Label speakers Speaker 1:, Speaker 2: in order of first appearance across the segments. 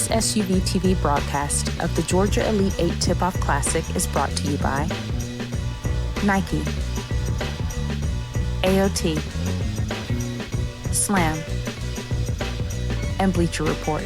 Speaker 1: This SUV TV broadcast of the Georgia Elite 8 Tip-Off Classic is brought to you by Nike, AOT, Slam, and Bleacher Report.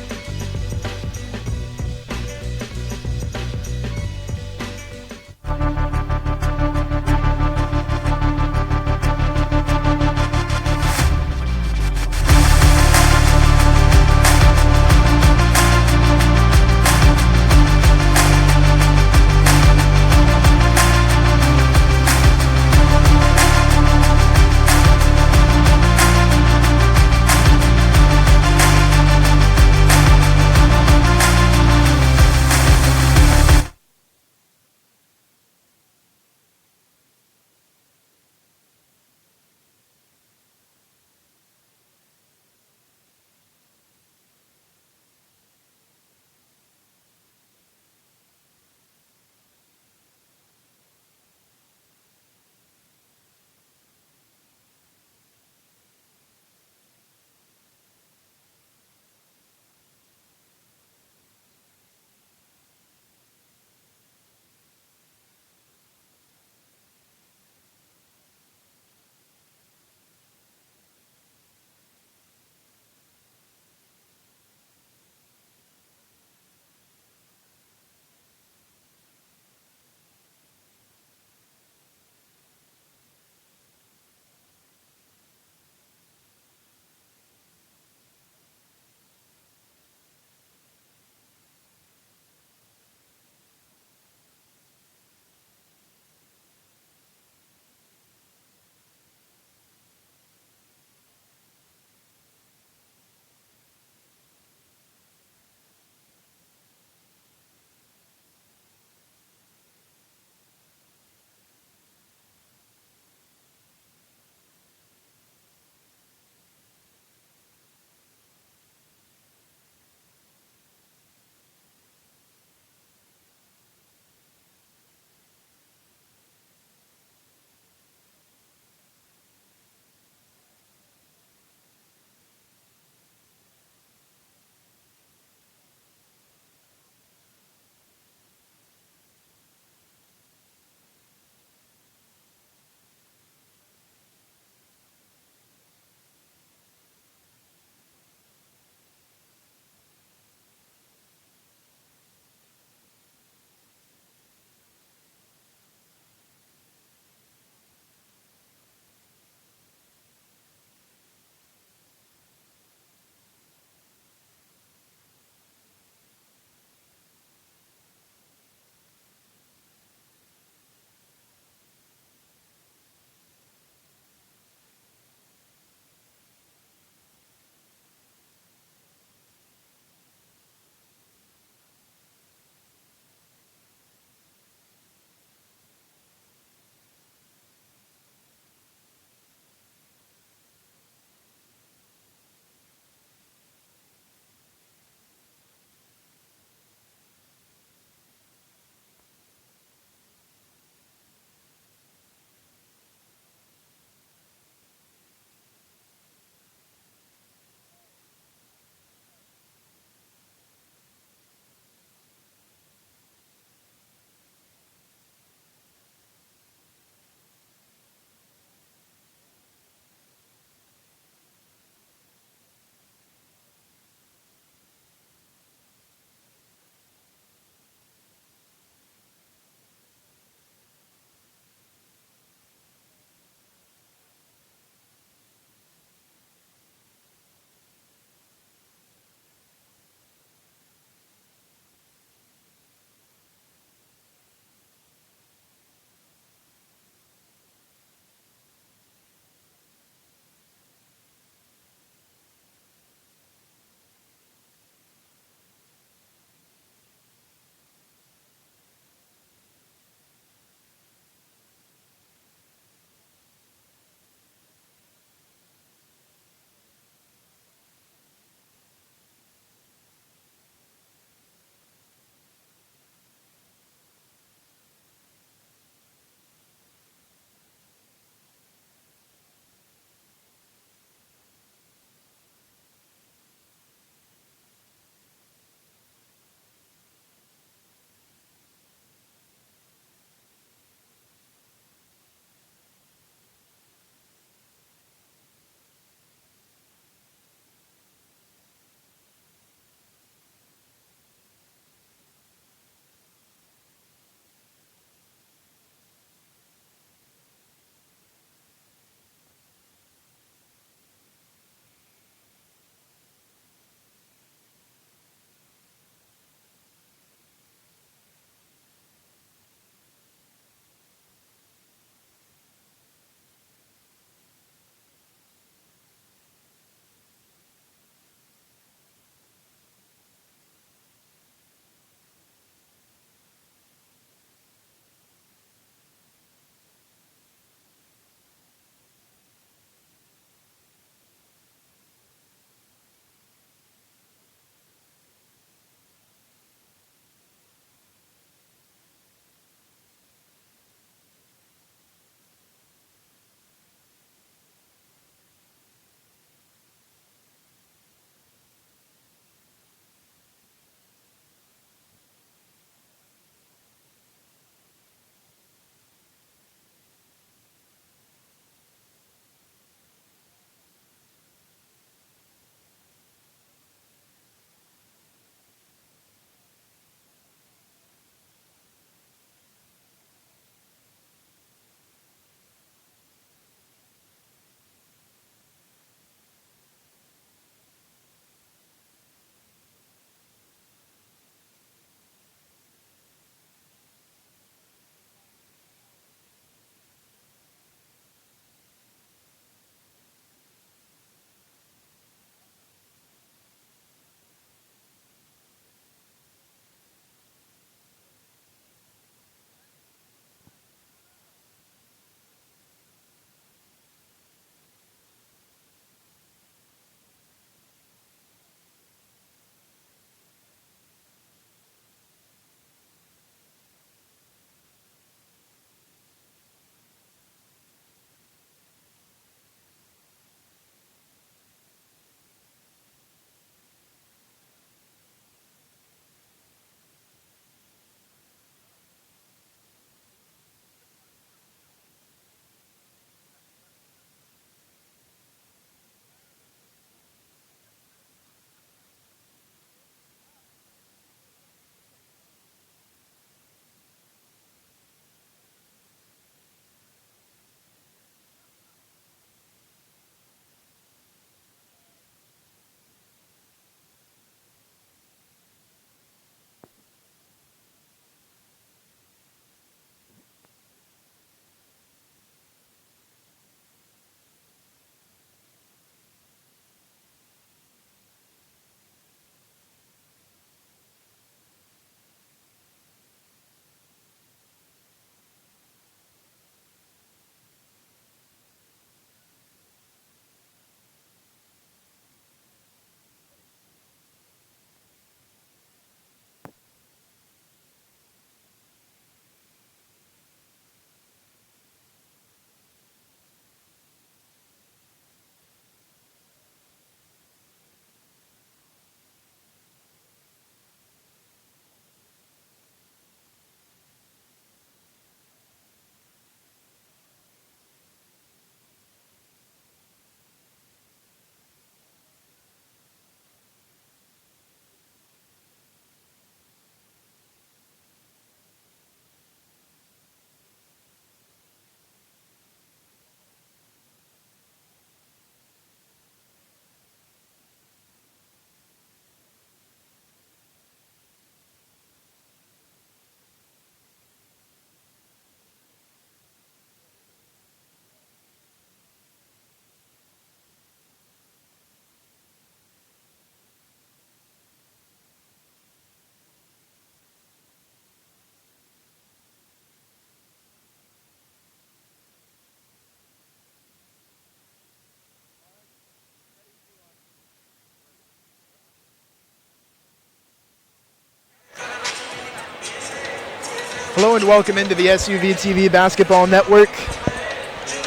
Speaker 2: Hello and welcome into the SUV TV Basketball Network.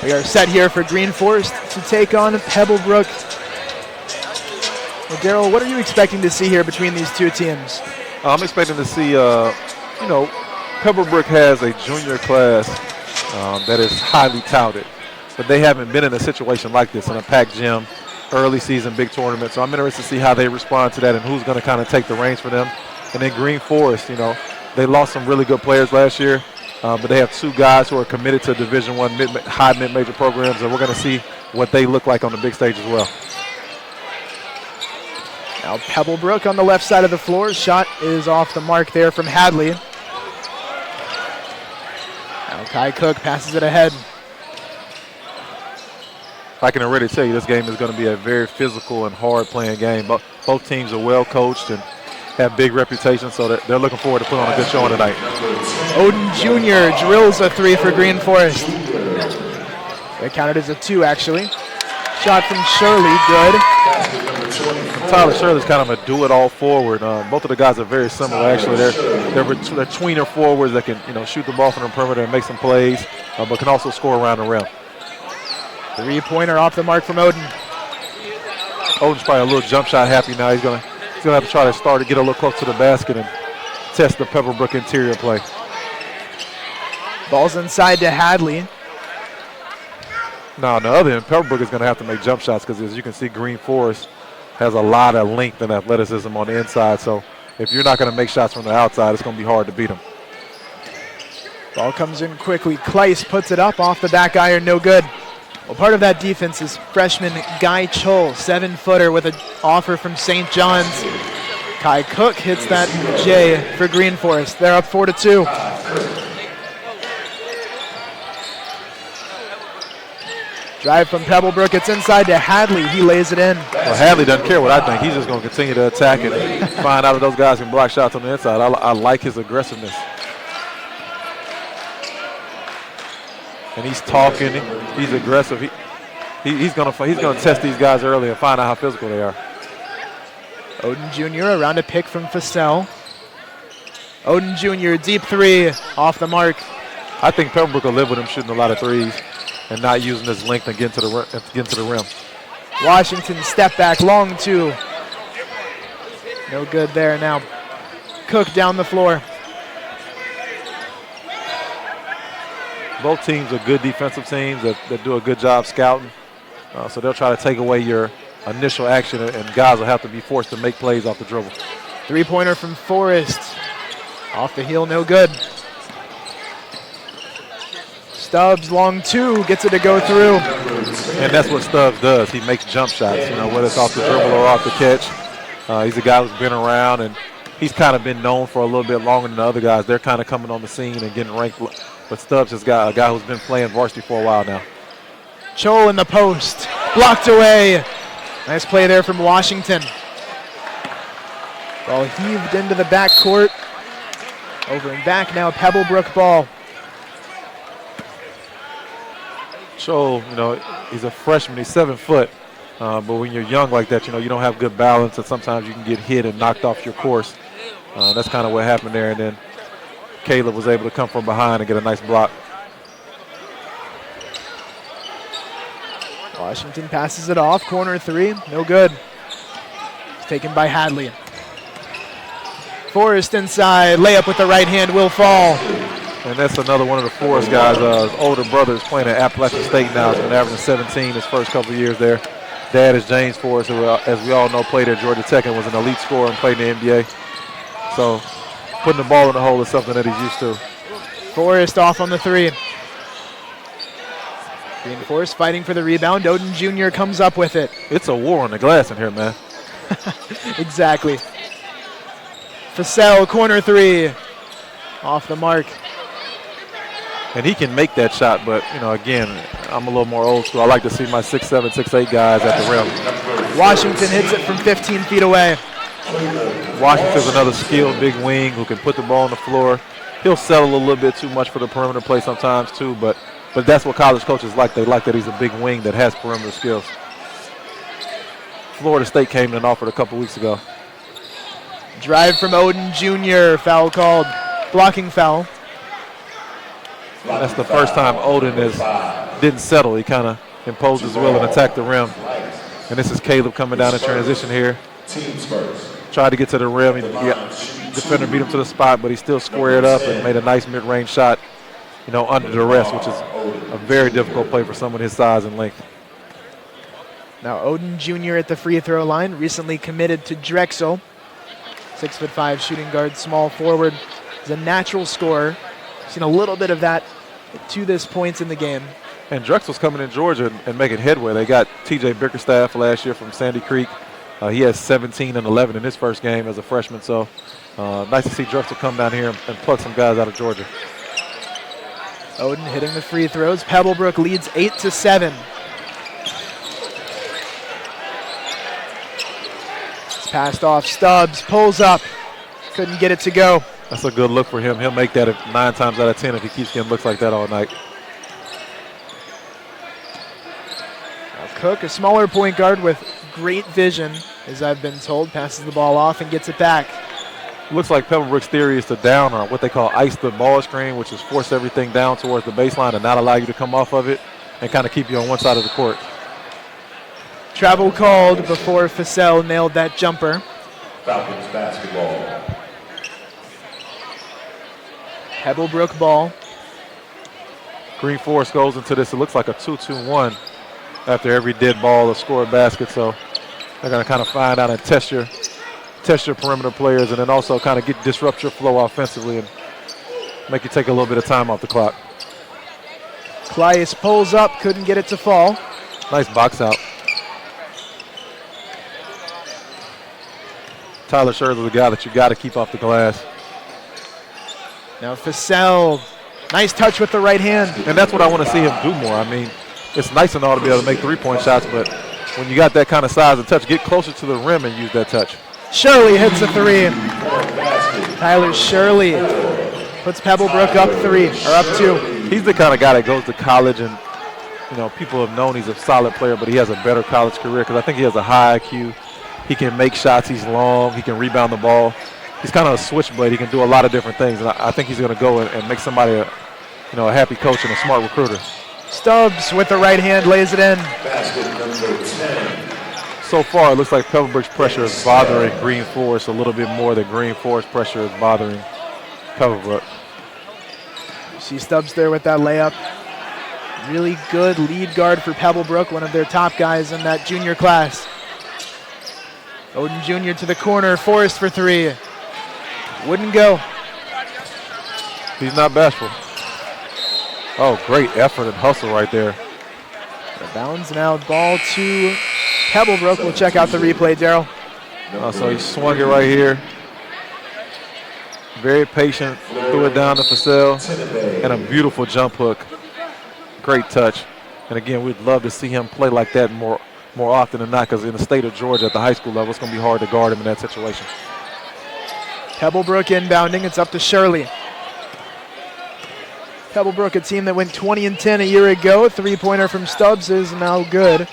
Speaker 2: We are set here for Greenforest to take on Pebblebrook. Well, Daryl, what are you expecting to see here between these two teams?
Speaker 3: I'm expecting to see, Pebblebrook has a junior class that is highly touted, but they haven't been in a situation like this in a packed gym, early season, big tournament. So I'm interested to see how they respond to that and who's going to kind of take the reins for them. And then Greenforest, they lost some really good players last year, but they have two guys who are committed to Division I high mid-major programs, and we're going to see what they look like on the big stage as well.
Speaker 2: Now Pebblebrook on the left side of the floor. Shot is off the mark there from Hadley. Now Kai Cook passes it ahead.
Speaker 3: I can already tell you this game is going to be a very physical and hard-playing game. Both teams are well coached and have big reputations, so they're looking forward to putting on a good showing tonight.
Speaker 2: Odin Jr. drills a three for Greenforest. They counted as a two, actually. Shot from Shirley, good.
Speaker 3: Tyler Shirley's kind of a do-it-all forward. Both of the guys are very similar, actually. They're tweener forwards that can, shoot the ball from the perimeter and make some plays, but can also score around the rim.
Speaker 2: Three-pointer off the mark from Odin.
Speaker 3: Odin's probably a little jump shot happy now. He's gonna have to try to start to get a little close to the basket and test the Pebblebrook interior play.
Speaker 2: Ball's inside to Hadley.
Speaker 3: Now on the other end, Pebblebrook is going to have to make jump shots because, as you can see, Greenforest has a lot of length and athleticism on the inside. So if you're not going to make shots from the outside, it's going to be hard to beat them.
Speaker 2: Ball comes in quickly. Kleiss puts it up off the back iron, no good. Well, part of that defense is freshman Guy Chol, 7-footer with an offer from St. John's. Kai Cook hits that J for Greenforest. They're up 4-2. Drive from Pebblebrook. It's inside to Hadley. He lays it in.
Speaker 3: Well, Hadley doesn't care what I think. He's just going to continue to attack it and find out if those guys can block shots on the inside. I like his aggressiveness. And he's talking. He's aggressive. He's going to test these guys early and find out how physical they are.
Speaker 2: Odin Jr. around a pick from Fassell. Odin Jr. deep three off the mark.
Speaker 3: I think Pebblebrook will live with him shooting a lot of threes and not using his length to get into the rim.
Speaker 2: Washington step back, long two. No good there now. Cook down the floor.
Speaker 3: Both teams are good defensive teams that do a good job scouting. So they'll try to take away your initial action, and guys will have to be forced to make plays off the dribble.
Speaker 2: Three-pointer from Forrest. Off the heel, no good. Stubbs, long two, gets it to go through.
Speaker 3: And that's what Stubbs does. He makes jump shots, whether it's off the dribble or off the catch. He's a guy who's been around, and he's kind of been known for a little bit longer than the other guys. They're kind of coming on the scene and getting ranked. But Stubbs has got a guy who's been playing varsity for a while now.
Speaker 2: Chol in the post, blocked away. Nice play there from Washington. Ball heaved into the backcourt. Over and back now, Pebblebrook ball.
Speaker 3: Chol, he's a freshman. He's 7 foot. But when you're young like that, you don't have good balance, and sometimes you can get hit and knocked off your course. That's kind of what happened there. And then Caleb was able to come from behind and get a nice block.
Speaker 2: Washington passes it off. Corner three, no good. It's taken by Hadley. Forrest inside. Layup with the right hand will fall.
Speaker 3: And that's another one of the Forrest guys. His older brother is playing at Appalachian State now. He's been averaging 17 his first couple of years there. Dad is James Forrest, who, as we all know, played at Georgia Tech and was an elite scorer and played in the NBA. So putting the ball in the hole is something that he's used to.
Speaker 2: Forrest off on the three. Greenforest fighting for the rebound. Odin Jr. comes up with it.
Speaker 3: It's a war on the glass in here, man.
Speaker 2: Exactly. Fassell, corner three. Off the mark.
Speaker 3: And he can make that shot, but, again, I'm a little more old school. I like to see my 6'7", 6'8" guys at the rim.
Speaker 2: Washington hits it from 15 feet away.
Speaker 3: Washington's another skilled big wing who can put the ball on the floor. He'll settle a little bit too much for the perimeter play sometimes too, but that's what college coaches like. They like that he's a big wing that has perimeter skills. Florida State came in and offered a couple weeks ago.
Speaker 2: Drive from Odin Jr., foul called. Blocking foul.
Speaker 3: That's the first time Odin didn't settle. He kind of imposed his will and attacked the rim. And this is Caleb coming down in transition here. Tried to get to the rim. Defender beat him to the spot, but he still squared up and made a nice mid-range shot, under duress, which is a very difficult play for someone his size and length.
Speaker 2: Now Odin Jr. at the free throw line, recently committed to Drexel. 6'5" shooting guard, small forward. He's a natural scorer. Seen a little bit of that to this point in the game.
Speaker 3: And Drexel's coming in Georgia and making headway. They got T.J. Bickerstaff last year from Sandy Creek. He has 17 and 11 in his first game as a freshman. So nice to see Drexel come down here and pluck some guys out of Georgia.
Speaker 2: Odin hitting the free throws. Pebblebrook leads 8-7. It's passed off. Stubbs pulls up. Couldn't get it to go.
Speaker 3: That's a good look for him. He'll make that 9 times out of 10 if he keeps getting looks like that all night.
Speaker 2: Now Cook, a smaller point guard with great vision, as I've been told, passes the ball off and gets it back.
Speaker 3: Looks like Pebblebrook's theory is to down or what they call ice the ball screen, which is force everything down towards the baseline and not allow you to come off of it and kind of keep you on one side of the court.
Speaker 2: Travel called before Fassell nailed that jumper.
Speaker 4: Falcons basketball.
Speaker 2: Pebblebrook ball.
Speaker 3: Greenforest goes into this. It looks like a 2-2-1 after every dead ball or scored basket. So they're going to kind of find out and test your perimeter players and then also kind of disrupt your flow offensively and make you take a little bit of time off the clock.
Speaker 2: Clias pulls up, couldn't get it to fall.
Speaker 3: Nice box out. Tyler Scherzer is a guy that you got to keep off the glass.
Speaker 2: Now Fassell, nice touch with the right hand.
Speaker 3: And that's what I want to see him do more. I mean, it's nice and all to be able to make three-point shots, but when you got that kind of size and touch, get closer to the rim and use that touch.
Speaker 2: Shirley hits a three. Tyler Shirley puts Pebblebrook up 2.
Speaker 3: He's the kind of guy that goes to college and, people have known he's a solid player, but he has a better college career because I think he has a high IQ. He can make shots. He's long. He can rebound the ball. He's kind of a switchblade. He can do a lot of different things, and I think he's going to go and make somebody a happy coach and a smart recruiter.
Speaker 2: Stubbs with the right hand lays it in.
Speaker 4: Basket number 10.
Speaker 3: So far, it looks like Pebblebrook's pressure is bothering Greenforest a little bit more than Greenforest pressure is bothering Pebblebrook.
Speaker 2: You see Stubbs there with that layup. Really good lead guard for Pebblebrook, one of their top guys in that junior class. Odin Jr. to the corner, Forrest for 3. Wouldn't go.
Speaker 3: He's not bashful. Oh, great effort and hustle right there.
Speaker 2: Bounds now, ball to Pebblebrook. We'll check out the replay, Daryl.
Speaker 3: So he swung it right here. Very patient, threw it down to Fassell, and a beautiful jump hook. Great touch. And again, we'd love to see him play like that more often than not, because in the state of Georgia at the high school level, it's going to be hard to guard him in that situation.
Speaker 2: Pebblebrook inbounding. It's up to Shirley. Pebblebrook, a team that went 20-10 a year ago. Three-pointer from Stubbs is now good.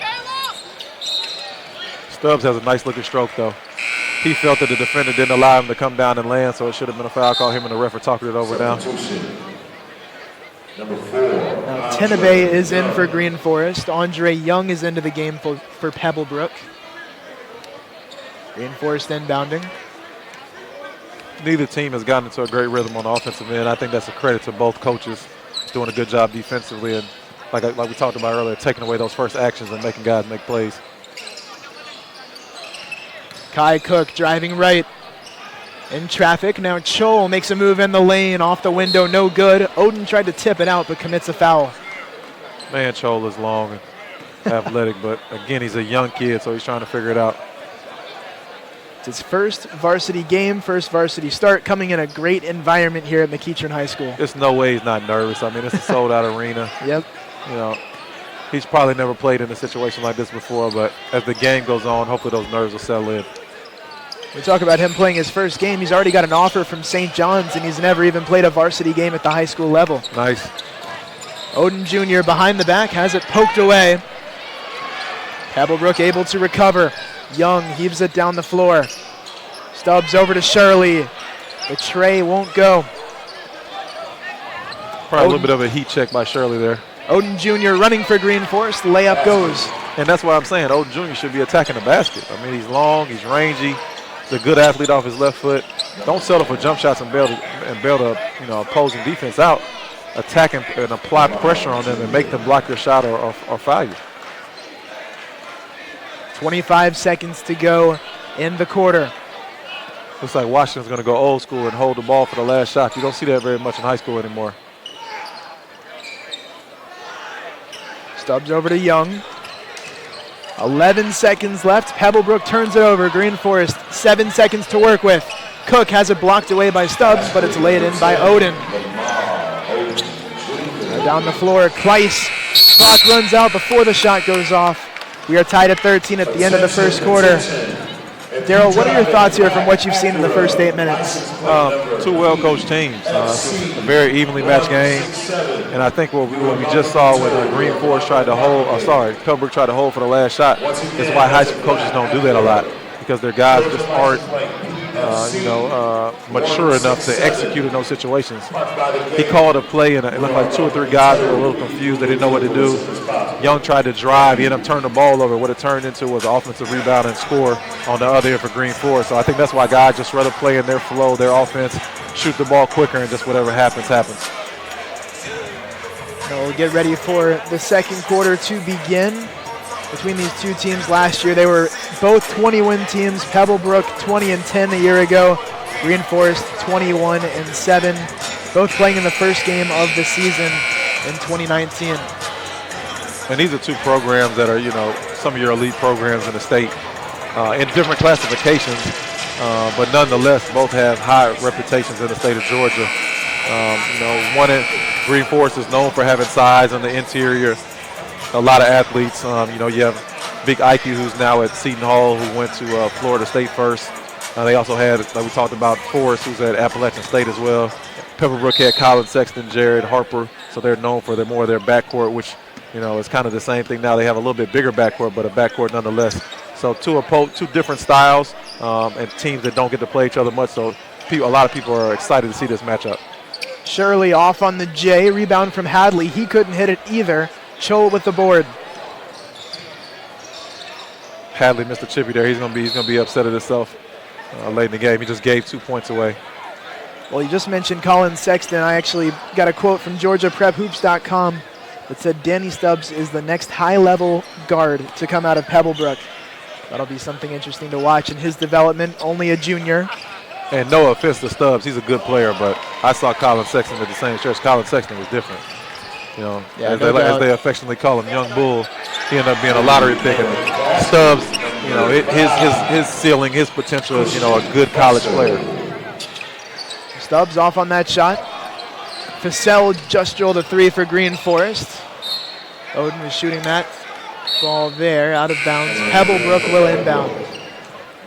Speaker 3: Stubbs has a nice looking stroke, though. He felt that the defender didn't allow him to come down and land, so it should have been a foul call. Him and the ref are talking it over now.
Speaker 4: Number 4.
Speaker 2: Now Tenebe is in for Greenforest. Andre Young is into the game for Pebblebrook. Greenforest inbounding.
Speaker 3: Neither team has gotten into a great rhythm on the offensive end. I think that's a credit to both coaches doing a good job defensively and, like we talked about earlier, taking away those first actions and making guys make plays.
Speaker 2: Kai Cook driving right in traffic. Now Chol makes a move in the lane, off the window, no good. Odin tried to tip it out but commits a foul.
Speaker 3: Man, Chol is long and athletic, but again, he's a young kid, so he's trying to figure it out.
Speaker 2: It's his first varsity game, first varsity start, coming in a great environment here at McEachern High School.
Speaker 3: There's no way he's not nervous. I mean, it's a sold-out arena.
Speaker 2: Yep.
Speaker 3: He's probably never played in a situation like this before, but as the game goes on, hopefully those nerves will settle in.
Speaker 2: We talk about him playing his first game. He's already got an offer from St. John's, and he's never even played a varsity game at the high school level.
Speaker 3: Nice.
Speaker 2: Odin Jr. behind the back, has it poked away. Pebblebrook able to recover. Young heaves it down the floor. Stubbs over to Shirley. The tray won't go.
Speaker 3: Probably a little bit of a heat check by Shirley there.
Speaker 2: Odin Jr. running for Greenforest. Layup goes.
Speaker 3: And that's why I'm saying Odin Jr. should be attacking the basket. I mean, he's long, he's rangy, he's a good athlete off his left foot. Don't settle for jump shots and bail the opposing defense out. Attack and apply pressure on them and make them block your shot or foul you.
Speaker 2: 25 seconds to go in the quarter.
Speaker 3: Looks like Washington's going to go old school and hold the ball for the last shot. You don't see that very much in high school anymore.
Speaker 2: Stubbs over to Young. 11 seconds left. Pebblebrook turns it over. Greenforest, 7 seconds to work with. Cook has it blocked away by Stubbs, but it's laid in by Odin. Down the floor, Kleiss. Clock runs out before the shot goes off. We are tied at 13 at the end of the first quarter. Daryl, what are your thoughts here from what you've seen in the first 8 minutes?
Speaker 3: Two well-coached teams. A very evenly matched game. And I think what we just saw when Greenforest tried to hold, Pebblebrook tried to hold for the last shot is why high school coaches don't do that a lot, because their guys just aren't mature enough to execute in those situations. He called a play, and it looked like 2 or 3 guys were a little confused. They didn't know what to do. Young tried to drive. He ended up turning the ball over. What it turned into was an offensive rebound and score on the other end for Greenforest. So I think that's why guys just rather play in their flow, their offense, shoot the ball quicker, and just whatever happens, happens.
Speaker 2: So we'll get ready for the second quarter to begin. Between these two teams last year, they were both 20-win teams. Pebblebrook 20-10 a year ago. Greenforest 21-7. Both playing in the first game of the season in 2019.
Speaker 3: And these are two programs that are, some of your elite programs in the state in different classifications, but nonetheless, both have high reputations in the state of Georgia. Greenforest is known for having size on the interior. A lot of athletes. You have Big Ike, who's now at Seton Hall, who went to Florida State first. They also had, like we talked about, Forrest, who's at Appalachian State as well. Pebblebrook had Colin Sexton, Jared Harper, so they're known for more of their backcourt, which is kind of the same thing now. They have a little bit bigger backcourt, but a backcourt nonetheless. So two different styles and teams that don't get to play each other much. So a lot of people are excited to see this matchup.
Speaker 2: Shirley off on the J. Rebound from Hadley. He couldn't hit it either. Chol with the board.
Speaker 3: Hadley missed a chippy there. He's gonna be upset at himself late in the game. He just gave 2 points away.
Speaker 2: Well, you just mentioned Colin Sexton. I actually got a quote from GeorgiaPrepHoops.com that said Danny Stubbs is the next high-level guard to come out of Pebblebrook. That'll be something interesting to watch in his development. Only a junior.
Speaker 3: And no offense to Stubbs, he's a good player, but I saw Colin Sexton at the same church. Colin Sexton was different. As they affectionately call him, Young Bull. He ended up being a lottery pick. And Stubbs, his ceiling, his potential is, a good college player.
Speaker 2: Stubbs off on that shot. Fussell just drilled a 3 for Greenforest. Odin was shooting that ball there, out of bounds. Pebblebrook will inbound.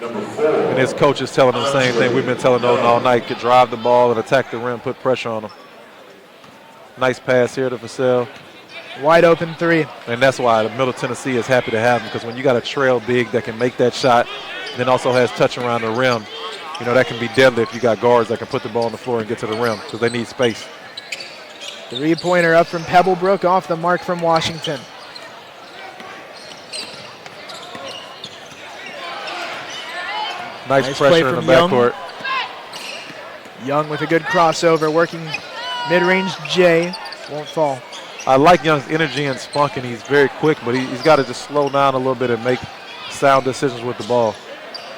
Speaker 3: And his coach is telling him the same thing we've been telling Odin all night. Could drive the ball and attack the rim, put pressure on him. Nice pass here to Fussell.
Speaker 2: Wide open 3.
Speaker 3: And that's why the Middle Tennessee is happy to have him, because when you got a trail big that can make that shot, then also has touch around the rim, that can be deadly if you got guards that can put the ball on the floor and get to the rim, because they need space.
Speaker 2: 3-pointer up from Pebblebrook, off the mark from Washington.
Speaker 3: Nice pressure in the backcourt.
Speaker 2: Young with a good crossover, working mid-range J, won't fall.
Speaker 3: I like Young's energy and spunk, and he's very quick, but he's got to just slow down a little bit and make sound decisions with the ball.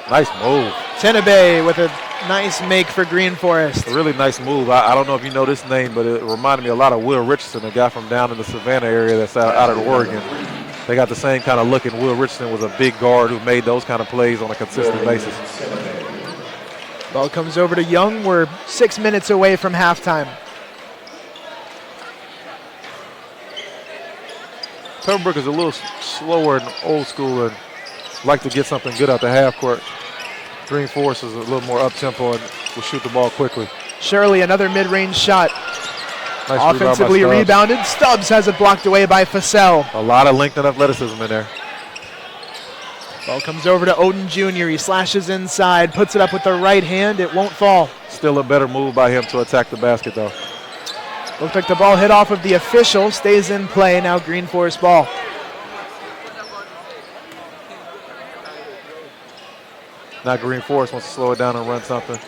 Speaker 3: Nice move.
Speaker 2: Tenabe with a nice make for Greenforest.
Speaker 3: A really nice move. I don't know if you know this name, but it reminded me a lot of Will Richardson, a guy from down in the Savannah area that's out of Oregon. They got the same kind of look, and Will Richardson was a big guard who made those kind of plays on a consistent basis.
Speaker 2: Ball comes over to Young. We're 6 minutes away from halftime.
Speaker 3: Pebblebrook is a little slower and old school and like to get something good out the half court. Greenforest is a little more up-tempo and will shoot the ball quickly.
Speaker 2: Shirley, another mid-range shot.
Speaker 3: Nice
Speaker 2: offensively rebounded. Stubbs has it blocked away by Fussell.
Speaker 3: A lot of length and athleticism in there.
Speaker 2: Ball comes over to Odin Jr. He slashes inside, puts it up with the right hand. It won't fall.
Speaker 3: Still a better move by him to attack the basket, though.
Speaker 2: Looked like the ball hit off of the official, stays in play, now Greenforest ball.
Speaker 3: Now Greenforest wants to slow it down and run something.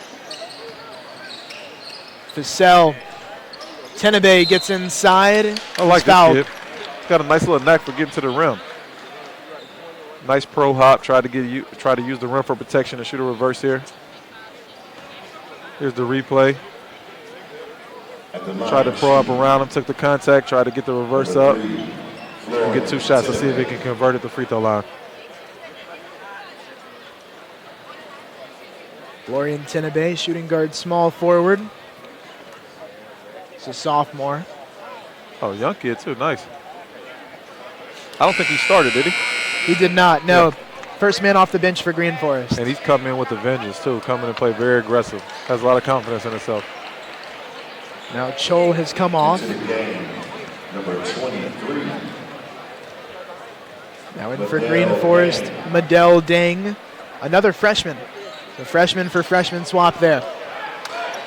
Speaker 2: Fussell. Tenabe gets inside.
Speaker 3: I like
Speaker 2: He's fouled.
Speaker 3: this kid. He's got a nice little knack for getting to the rim. Nice pro hop. Try to use the rim for protection and shoot a reverse here. Here's the replay. Tried to pro up around him, took the contact, tried to get the reverse up. And get 2 shots. Let's see if he can convert at the free throw line.
Speaker 2: Florian Tenabe, shooting guard, small forward. He's a sophomore.
Speaker 3: Oh, young kid too. Nice. I don't think he started, did he?
Speaker 2: He did not, no.
Speaker 3: Yeah.
Speaker 2: First man off the bench for Greenforest.
Speaker 3: And he's coming in with a vengeance too. Coming and play very aggressive. Has a lot of confidence in himself.
Speaker 2: Now Chol has come off.
Speaker 4: Into the game, number 23.
Speaker 2: Now in for Greenforest, Madel Deng, another freshman. The freshman for freshman swap there.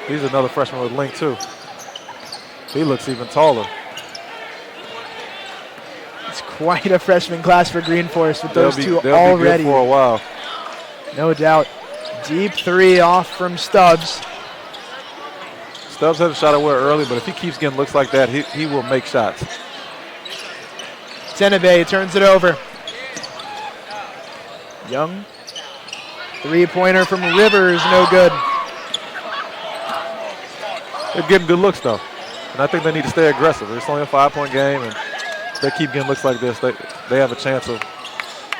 Speaker 3: He's another freshman with length too. He looks even taller.
Speaker 2: It's quite a freshman class for Greenforest with those two
Speaker 3: they'll
Speaker 2: already.
Speaker 3: Be good for a while.
Speaker 2: No doubt. Deep three off from Stubbs.
Speaker 3: Stubbs had a shot away early, but if he keeps getting looks like that, he will make shots.
Speaker 2: Tenabe turns it over. Young. Three-pointer from Rivers, no good.
Speaker 3: They're getting good looks though, and I think they need to stay aggressive. It's only a 5-point game, and if they keep getting looks like this, they have a chance of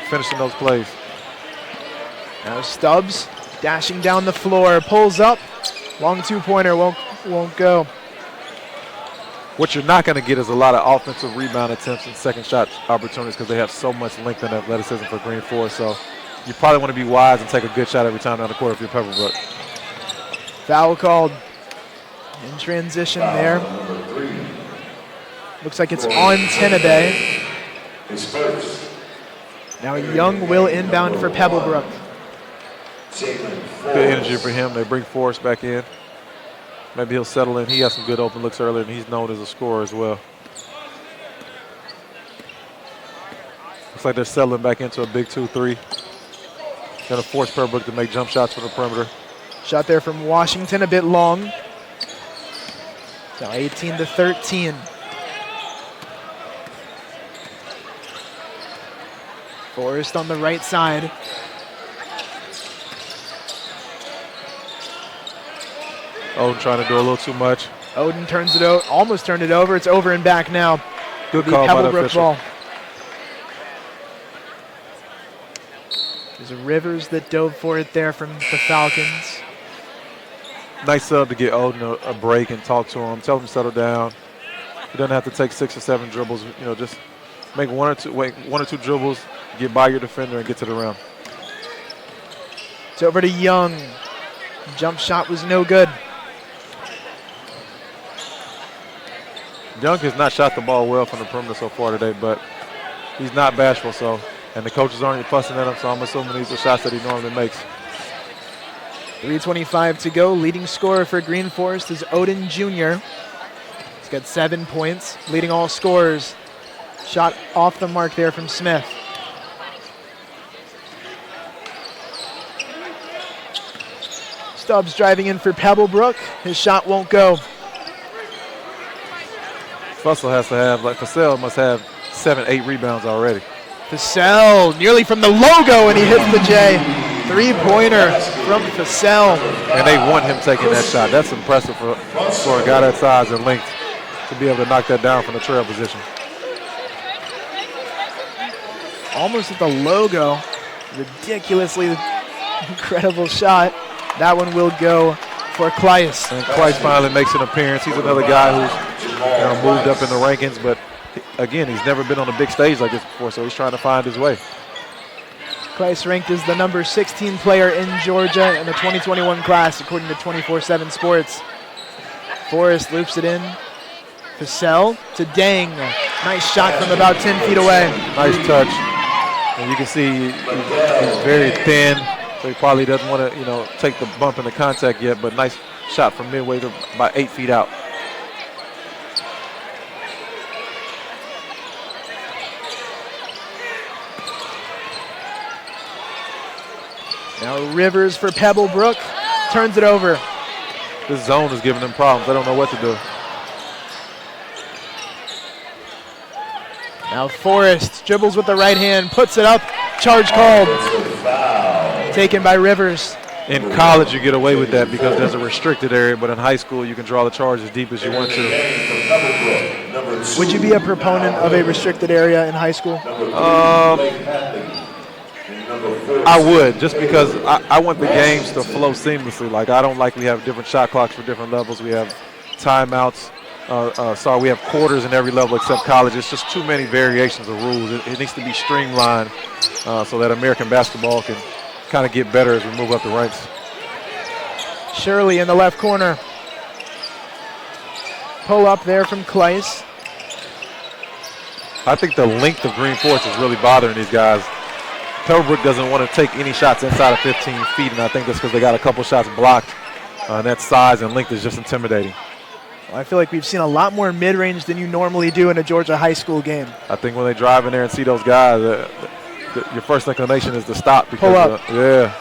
Speaker 3: finishing those plays.
Speaker 2: Now Stubbs dashing down the floor, pulls up. Long two-pointer won't go.
Speaker 3: What you're not going to get is a lot of offensive rebound attempts and second shot opportunities because they have so much length and athleticism for Greenforest. So you probably want to be wise and take a good shot every time down the court if you're Pebblebrook.
Speaker 2: Foul called in transition there. Looks like it's on Tenabe.
Speaker 4: His first.
Speaker 2: Now Young will inbound for Pebblebrook.
Speaker 3: Good energy for him. They bring Forrest back in. Maybe he'll settle in. He has some good open looks earlier, and he's known as a scorer as well. Looks like they're settling back into a big 2-3. Going to force Pebblebrook to make jump shots from the perimeter.
Speaker 2: Shot there from Washington, a bit long. Now 18-13. Forrest on the right side.
Speaker 3: Odin trying to do a little too much.
Speaker 2: Odin turns it over, almost turned it over. It's over and back now.
Speaker 3: Good
Speaker 2: The
Speaker 3: call by the
Speaker 2: Pebblebrook
Speaker 3: official.
Speaker 2: ball. There's a Rivers that dove for it there from the Falcons.
Speaker 3: Nice sub to get Odin a break and talk to him. Tell him to settle down. He doesn't have to take 6 or 7 dribbles. You know, just make one or two dribbles, get by your defender, and get to the rim.
Speaker 2: It's over to Young. Jump shot was no good.
Speaker 3: Young has not shot the ball well from the perimeter so far today, but he's not bashful, and the coaches aren't fussing at him, so I'm assuming these are shots that he normally makes.
Speaker 2: 3:25 to go. Leading scorer for Greenforest is Odin Jr. He's got 7 points, leading all scorers. Shot off the mark there from Smith. Stubbs driving in for Pebblebrook. His shot won't go.
Speaker 3: Fussell has to have, like Fussell must have 7-8 rebounds already.
Speaker 2: Fussell nearly from the logo, and he hits the J. Three-pointer from Fussell.
Speaker 3: And they want him taking that shot. That's impressive for a guy that size and length to be able to knock that down from the trail position.
Speaker 2: Almost at the logo. Ridiculously incredible shot. That one will go for Kleis.
Speaker 3: And Kleis finally makes an appearance. He's another guy who's moved up in the rankings, but again, he's never been on a big stage like this before, so he's trying to find his way.
Speaker 2: Kleis ranked as the number 16 player in Georgia in the 2021 class, according to 24/7 Sports. Forrest loops it in. Fussell to Deng. Nice shot from about 10 feet away.
Speaker 3: Nice touch. And you can see he's very thin, so he probably doesn't want to, take the bump in the contact yet, but nice shot from midway to about 8 feet out.
Speaker 2: Now Rivers for Pebblebrook. Turns it over.
Speaker 3: This zone is giving them problems. They don't know what to do.
Speaker 2: Now Forrest dribbles with the right hand, puts it up. Charge called. Taken by Rivers.
Speaker 3: In college, you get away with that because there's a restricted area, but in high school, you can draw the charge as deep as you want to.
Speaker 2: Would you be a proponent of a restricted area in high school?
Speaker 3: I would, just because I want the games to flow seamlessly. Like, I don't like we have different shot clocks for different levels. We have timeouts. We have quarters in every level except college. It's just too many variations of rules. It needs to be streamlined so that American basketball can kind of get better as we move up the ranks.
Speaker 2: Shirley in the left corner. Pull up there from Kleiss.
Speaker 3: I think the length of Greenforest is really bothering these guys. Pebblebrook doesn't want to take any shots inside of 15 feet, and I think that's because they got a couple shots blocked. And that size and length is just intimidating.
Speaker 2: Well, I feel like we've seen a lot more mid-range than you normally do in a Georgia high school game.
Speaker 3: I think when they drive in there and see those guys, your first inclination is to stop. Because,
Speaker 2: pull up.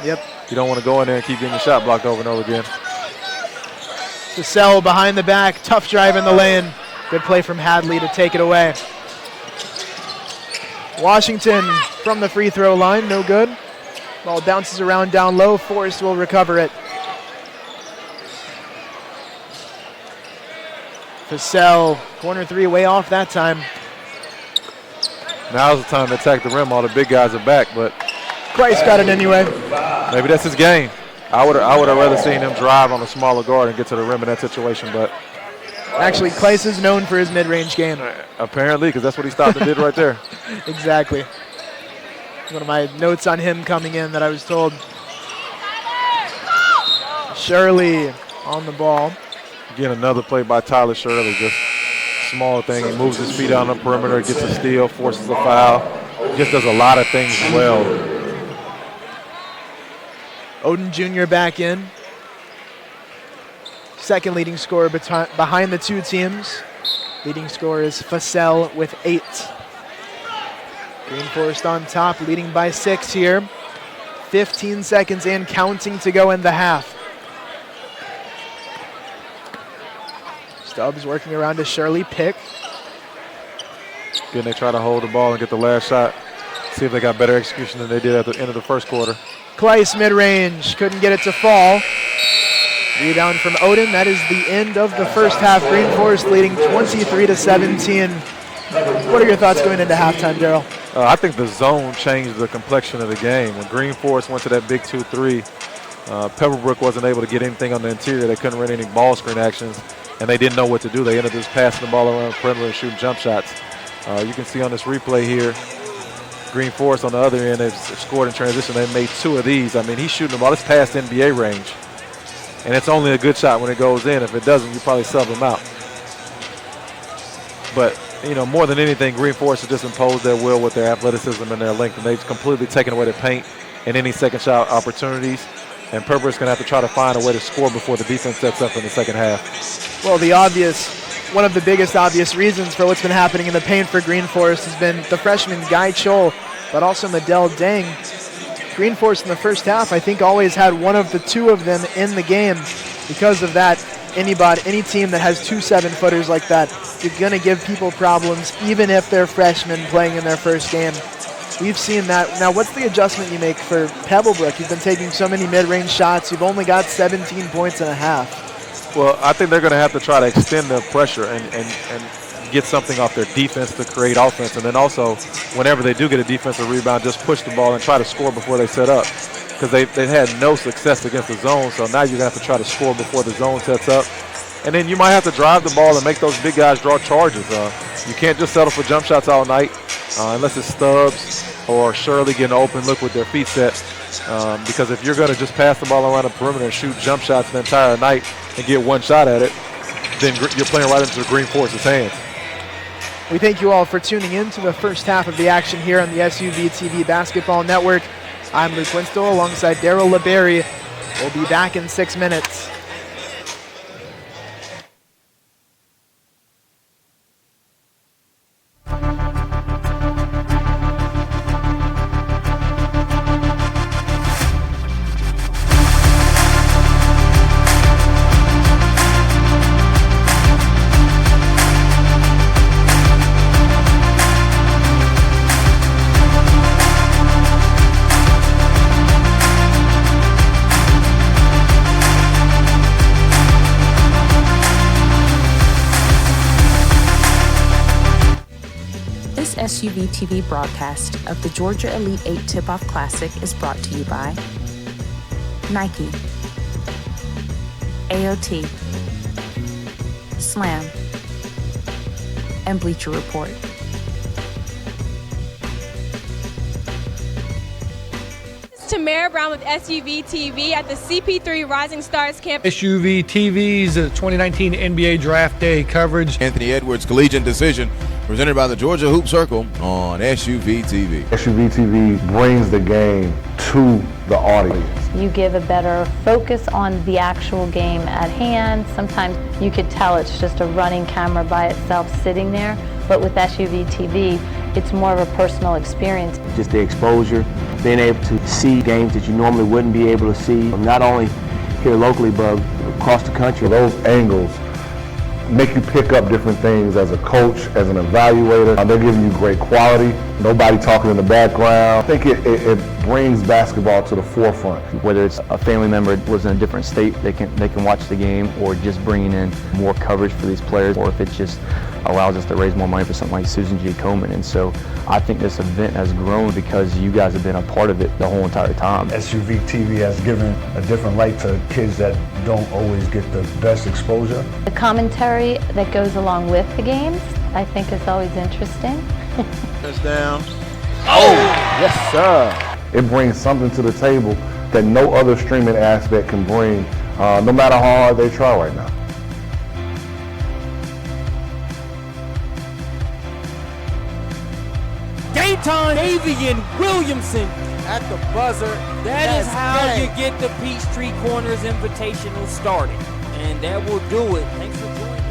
Speaker 3: Yep. You don't want to go in there and keep getting your shot blocked over and over again.
Speaker 2: Cassell behind the back, tough drive in the lane. Good play from Hadley to take it away. Washington from the free throw line, no good. Ball bounces around down low. Forrest will recover it. Cassell, corner three, way off that time.
Speaker 3: Now's the time to attack the rim. All the big guys are back, but
Speaker 2: Kleiss got it anyway.
Speaker 3: Maybe that's his game. I would have rather seen him drive on a smaller guard and get to the rim in that situation, but
Speaker 2: actually, Kleiss is known for his mid-range game.
Speaker 3: Apparently, because that's what he stopped and did right there.
Speaker 2: Exactly. One of my notes on him coming in that I was told. Shirley on the ball.
Speaker 3: Again, another play by Tyler Shirley, just small thing. He moves his feet on the perimeter, gets a steal, forces a foul. Just does a lot of things well.
Speaker 2: Oden Jr. back in. Second leading scorer behind the two teams. Leading scorer is Fassell with 8. Greenforest on top, leading by 6 here. 15 seconds and counting to go in the half. Stubbs working around to Shirley, pick.
Speaker 3: Again, they try to hold the ball and get the last shot. See if they got better execution than they did at the end of the first quarter.
Speaker 2: Kleiss mid-range, couldn't get it to fall. Rebound from Oden. That is the end of the first half. Greenforest leading 23-17. What are your thoughts going into halftime, Daryl?
Speaker 3: I think the zone changed the complexion of the game. When Greenforest went to that big 2-3, Pebblebrook wasn't able to get anything on the interior. They couldn't run any ball screen actions, and they didn't know what to do. They ended up just passing the ball around the perimeter and shooting jump shots. You can see on this replay here, Greenforest on the other end has scored in transition. They made 2 of these. I mean, he's shooting the ball. It's past NBA range. And it's only a good shot when it goes in. If it doesn't, you probably sub him out. But, you know, more than anything, Greenforest has just imposed their will with their athleticism and their length, and they've completely taken away the paint and any second shot opportunities. And Pebblebrook's going to have to try to find a way to score before the defense sets up in the second half.
Speaker 2: Well, one of the biggest obvious reasons for what's been happening in the paint for Greenforest has been the freshman Guy Chol, but also Medell Deng. Greenforest in the first half, I think, always had one of the 2 of them in the game. Because of that, any team that has 2 7-footers like that, you're going to give people problems, even if they're freshmen playing in their first game. We've seen that. Now, what's the adjustment you make for Pebblebrook? You've been taking so many mid-range shots. You've only got 17 points and a half.
Speaker 3: Well, I think they're going to have to try to extend the pressure and get something off their defense to create offense. And then also, whenever they do get a defensive rebound, just push the ball and try to score before they set up. Because they've had no success against the zone, so now you're going to have to try to score before the zone sets up. And then you might have to drive the ball and make those big guys draw charges. You can't just settle for jump shots all night unless it's Stubbs or Shirley getting an open look with their feet set. Because if you're going to just pass the ball around the perimeter and shoot jump shots the entire night and get one shot at it, then you're playing right into the Greenforest's hands.
Speaker 2: We thank you all for tuning in to the first half of the action here on the SUV TV Basketball Network. I'm Luke Winstall alongside Daryl LeBerry. We'll be back in 6 minutes.
Speaker 1: This SUV TV broadcast of the Georgia Elite 8 Tip-Off Classic is brought to you by Nike, AOT, Slam, and Bleacher Report.
Speaker 5: Tamara Brown with SUV TV at the CP3 Rising Stars Camp.
Speaker 6: SUV TV's 2019 NBA Draft Day coverage.
Speaker 7: Anthony Edwards Collegiate Decision, presented by the Georgia Hoop Circle on SUV TV.
Speaker 8: SUV TV brings the game to the audience.
Speaker 9: You give a better focus on the actual game at hand. Sometimes you could tell it's just a running camera by itself sitting there, but with SUV TV, it's more of a personal experience.
Speaker 10: Just the exposure, being able to see games that you normally wouldn't be able to see, not only here locally, but across the country.
Speaker 8: Those angles make you pick up different things as a coach, as an evaluator. They're giving you great quality, nobody talking in the background. I think it brings basketball to the forefront.
Speaker 10: Whether it's a family member that lives in a different state, they can watch the game, or just bringing in more coverage for these players, or if it just allows us to raise more money for something like Susan G. Komen. And so I think this event has grown because you guys have been a part of it the whole entire time.
Speaker 11: SUV TV has given a different light to kids that don't always get the best exposure.
Speaker 9: The commentary that goes along with the games, I think, is always interesting.
Speaker 7: Touchdown.
Speaker 8: Oh, yes, sir. It brings something to the table that no other streaming aspect can bring, no matter how hard they try right now.
Speaker 12: Dayton Avian Williamson
Speaker 13: at the buzzer.
Speaker 12: That is how you get the Peachtree Corners Invitational started. And that will do it. Thanks for joining us.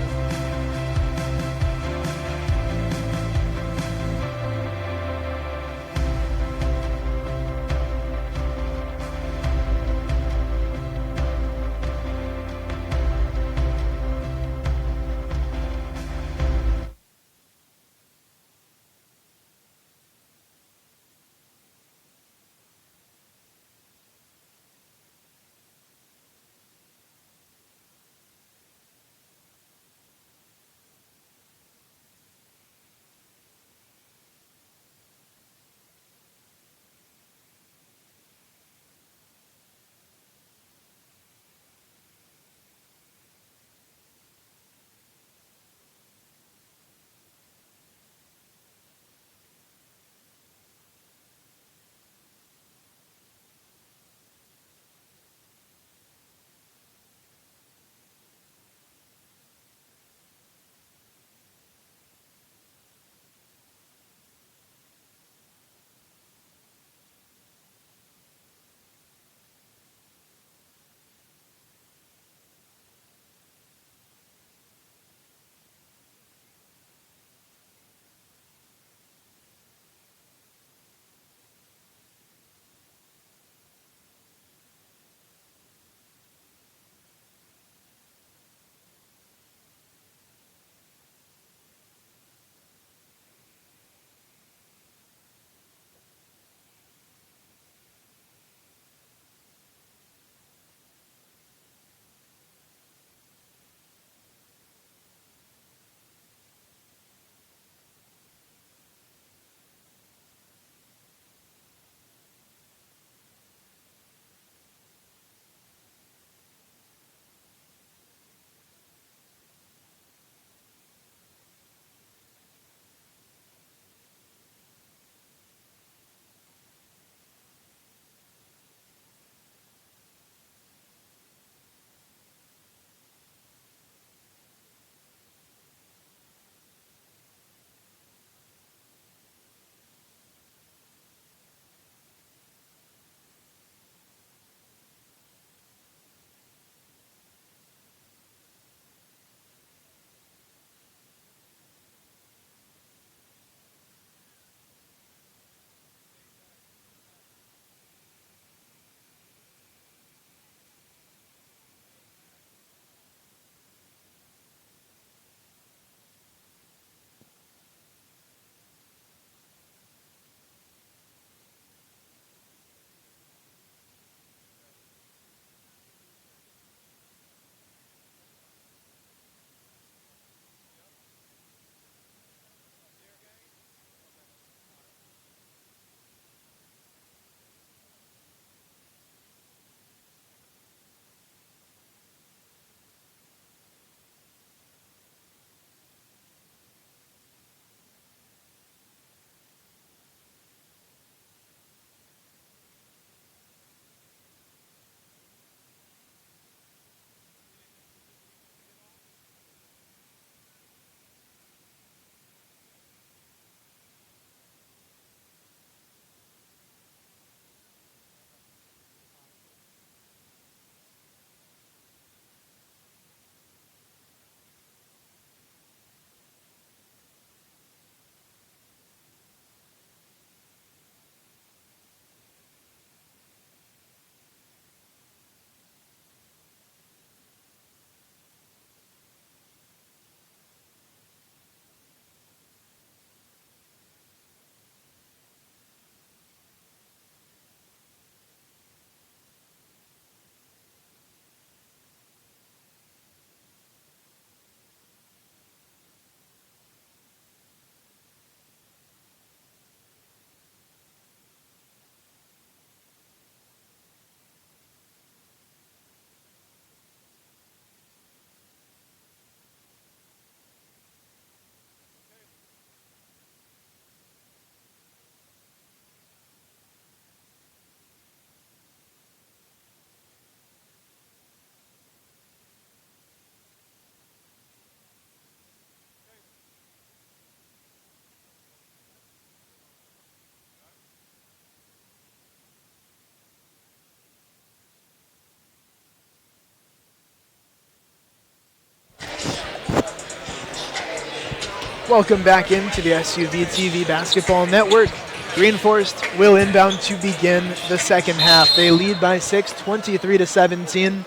Speaker 2: Welcome back into the SUV TV Basketball Network. Greenforest will inbound to begin the second half. They lead by 6, 23-17.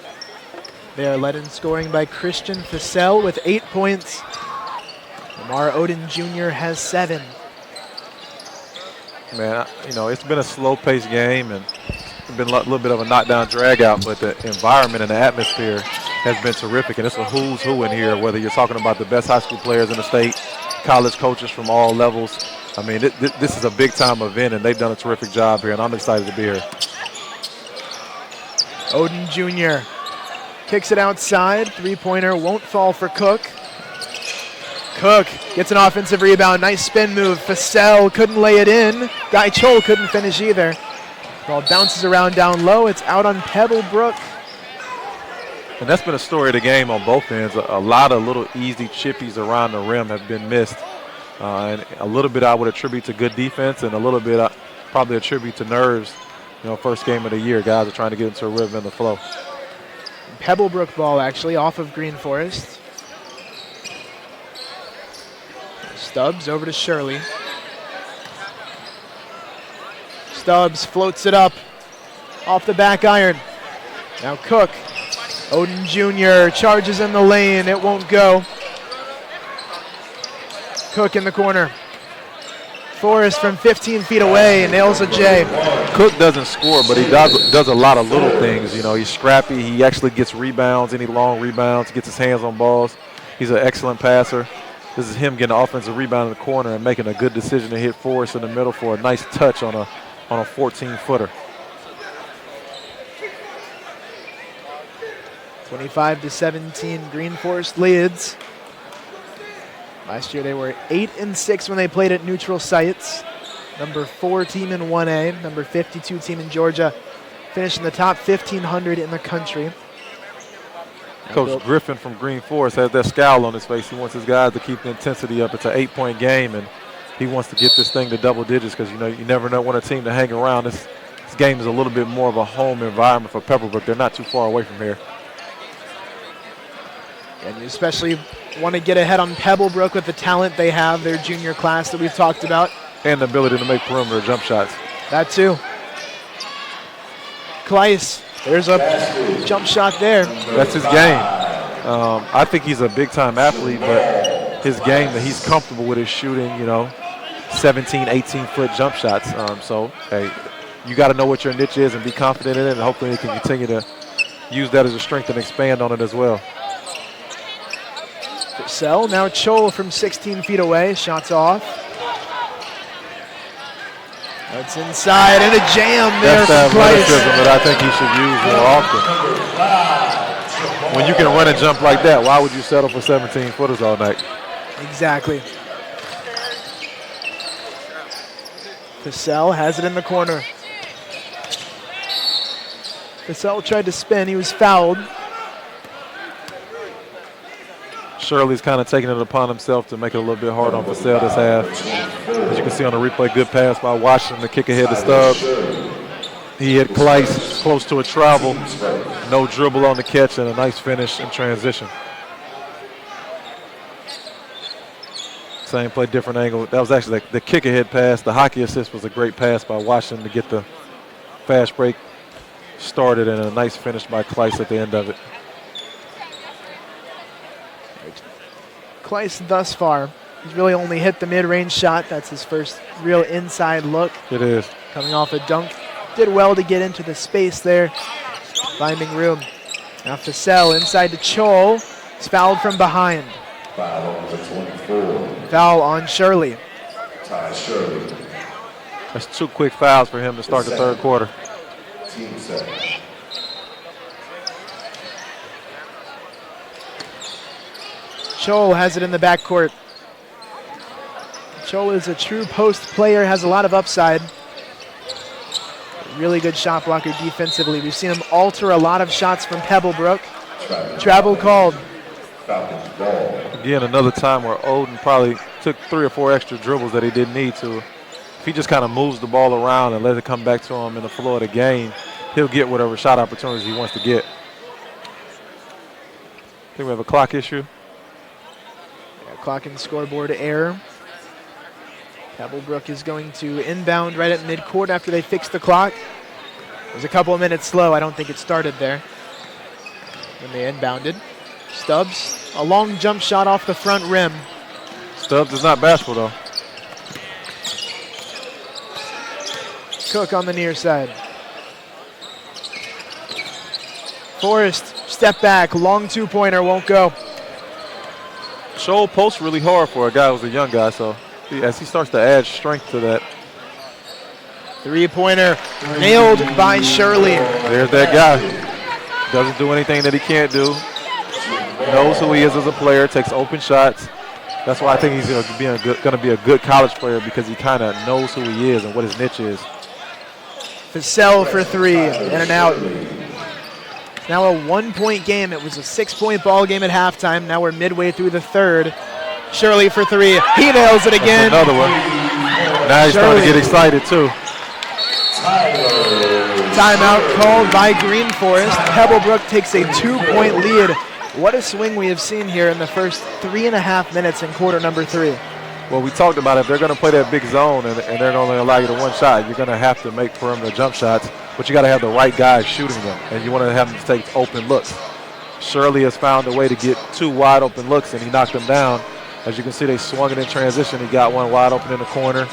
Speaker 2: They are led in scoring by Christian Fussell with 8 points. Lamar Odin Jr. has 7.
Speaker 3: Man, it's been a slow-paced game, and it's been a little bit of a knockdown drag-out, but the environment and the atmosphere has been terrific, and it's a who's who in here, whether you're talking about the best high school players in the state, college coaches from all levels. I mean, this is a big-time event, and they've done a terrific job here, and I'm excited to be here.
Speaker 2: Odin Jr. kicks it outside. Three-pointer won't fall for Cook. Cook gets an offensive rebound. Nice spin move. Fussell couldn't lay it in. Guy Chol couldn't finish either. Ball bounces around down low. It's out on Pebblebrook.
Speaker 3: And that's been a story of the game on both ends. A lot of little easy chippies around the rim have been missed. And a little bit I would attribute to good defense, and a little bit I probably attribute to nerves. First game of the year, guys are trying to get into a rhythm and the flow.
Speaker 2: Pebblebrook ball actually off of Greenforest. Stubbs over to Shirley. Stubbs floats it up off the back iron. Now Cook. Odin Jr. charges in the lane. It won't go. Cook in the corner. Forrest from 15 feet away nails a J.
Speaker 3: Cook doesn't score, but he does a lot of little things. He's scrappy. He actually gets rebounds, any long rebounds, gets his hands on balls. He's an excellent passer. This is him getting an offensive rebound in the corner and making a good decision to hit Forrest in the middle for a nice touch on a 14-footer.
Speaker 2: 25-17, Greenforest leads. Last year they were 8-6 when they played at neutral sites. Number 4 team in 1A, number 52 team in Georgia, finished in the top 1,500 in the country.
Speaker 3: Coach Griffin from Greenforest has that scowl on his face. He wants his guys to keep the intensity up. It's an 8-point game, and he wants to get this thing to double digits because, you never know when a team to hang around. This game is a little bit more of a home environment for Pebblebrook. They're not too far away from here.
Speaker 2: And you especially want to get ahead on Pebblebrook with the talent they have, their junior class that we've talked about.
Speaker 3: And the ability to make perimeter jump shots.
Speaker 2: That too. Kleiss, there's a jump shot there.
Speaker 3: That's his game. I think he's a big-time athlete, but his game that he's comfortable with is shooting, 17, 18-foot jump shots. Hey, you got to know what your niche is and be confident in it, and hopefully he can continue to use that as a strength and expand on it as well.
Speaker 2: Fussell, now Chol from 16 feet away, shots off. That's inside, and a jam there
Speaker 3: from Kleiss. That's the athleticism that I think he should use more often. When you can run and jump like that, why would you settle for 17-footers all night?
Speaker 2: Exactly. Fussell has it in the corner. Fussell tried to spin, he was fouled.
Speaker 3: Shirley's kind of taking it upon himself to make it a little bit hard on Fussell this half. As you can see on the replay, good pass by Washington to kick ahead to Stubbs. He hit Kleiss close to a travel. No dribble on the catch and a nice finish in transition. Same play, different angle. That was actually the kick ahead pass. The hockey assist was a great pass by Washington to get the fast break started and a nice finish by Kleiss at the end of it.
Speaker 2: Kleiss thus far, he's really only hit the mid-range shot. That's his first real inside look.
Speaker 3: It is.
Speaker 2: Coming off a dunk. Did well to get into the space there, finding room. Now Fussell inside to Chol. He's fouled from behind.
Speaker 4: Foul on number 24.
Speaker 2: Foul on Shirley.
Speaker 4: Ty Shirley.
Speaker 3: That's 2 quick fouls for him to start the third quarter.
Speaker 4: Team second.
Speaker 2: Chol has it in the backcourt. Chol is a true post player, has a lot of upside. Really good shot blocker defensively. We've seen him alter a lot of shots from Pebblebrook. Travel called.
Speaker 3: Again, another time where Odin probably took 3 or 4 extra dribbles that he didn't need to. If he just kind of moves the ball around and let it come back to him in the flow of the game, he'll get whatever shot opportunities he wants to get. I think we have a clock issue.
Speaker 2: clock and scoreboard error. Pebblebrook is going to inbound right at midcourt after they fix the clock. It was a couple of minutes slow. I don't think it started there when they inbounded. Stubbs, a long jump shot off the front rim.
Speaker 3: Stubbs is not bashful, though.
Speaker 2: Cook on the near side. Forrest, step back, long two-pointer, won't go.
Speaker 3: Scholl posts really hard for a guy who's a young guy, so as he starts to add strength to that.
Speaker 2: Three-pointer nailed by Shirley.
Speaker 3: There's that guy. Doesn't do anything that he can't do. Knows who he is as a player, takes open shots. That's why I think he's going to be a good college player, because he kind of knows who he is and what his niche is.
Speaker 2: Vassell for three, in and out. It's now a one-point game. It was a 6-point ball game at halftime. Now we're midway through the third. Shirley for three. He nails it again.
Speaker 3: That's another one. Now he's starting to get excited, too.
Speaker 2: Timeout called by Greenforest. Pebblebrook takes a 2-point lead. What a swing we have seen here in the first 3.5 minutes in quarter number 3.
Speaker 3: Well, we talked about if they're going to play that big zone and they're going to allow you to one shot, you're going to have to make perimeter jump shots, but you got to have the right guys shooting them, and you want to have them to take open looks. Shirley has found a way to get 2 wide open looks, and he knocked them down. As you can see, they swung it in transition. He got one wide open in the corner.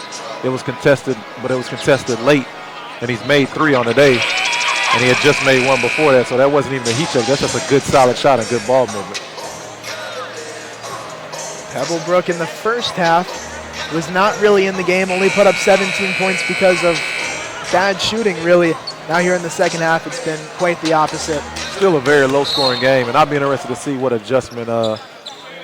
Speaker 3: It was contested, but it was contested late, and he's made 3 on the day, and he had just made 1 before that, so that wasn't even a heat check. That's just a good, solid shot and good ball movement.
Speaker 2: Pebblebrook in the first half was not really in the game, only put up 17 points because of bad shooting, really. Now here in the second half, it's been quite the opposite.
Speaker 3: Still a very low-scoring game, and I'll be interested to see what adjustment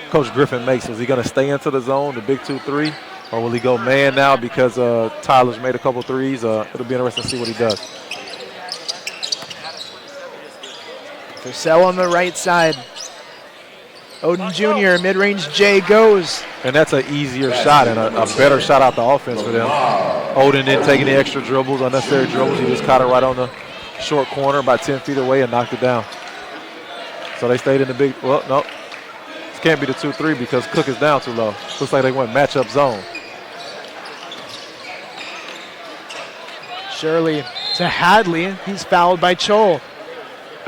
Speaker 3: Coach Griffin makes. Is he going to stay into the zone, the big 2-3, or will he go man now because Tyler's made a couple threes? It'll be interesting to see what he does.
Speaker 2: Vassell on the right side. Odin Jr., mid-range J goes.
Speaker 3: And that's an easier shot and a better shot out the offense for them. Odin didn't take any extra dribbles, unnecessary dribbles. He just caught it right on the short corner about 10 feet away and knocked it down. So they stayed in the big, well, no. This can't be the 2-3 because Cook is down too low. Looks like they went matchup zone.
Speaker 2: Shirley to Hadley. He's fouled by Chol.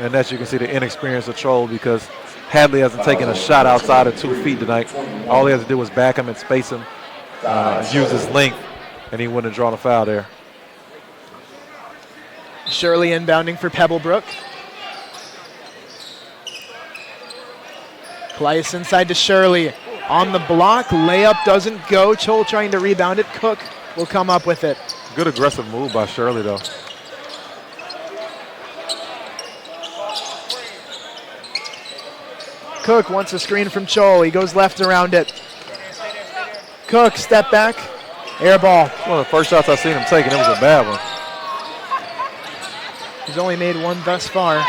Speaker 3: And as you can see, the inexperience of Troll, because Hadley hasn't taken a shot outside of 2 feet tonight. All he has to do is back him and space him, use his length, and he wouldn't have drawn a foul there.
Speaker 2: Shirley inbounding for Pebblebrook. Kleiss inside to Shirley. On the block, layup doesn't go. Chol trying to rebound it. Cook will come up with it.
Speaker 3: Good aggressive move by Shirley, though.
Speaker 2: Cook wants a screen from Chol. He goes left around it. Cook, step back, air ball.
Speaker 3: One of the first shots I've seen him take, and it was a bad one.
Speaker 2: He's only made 1 thus far.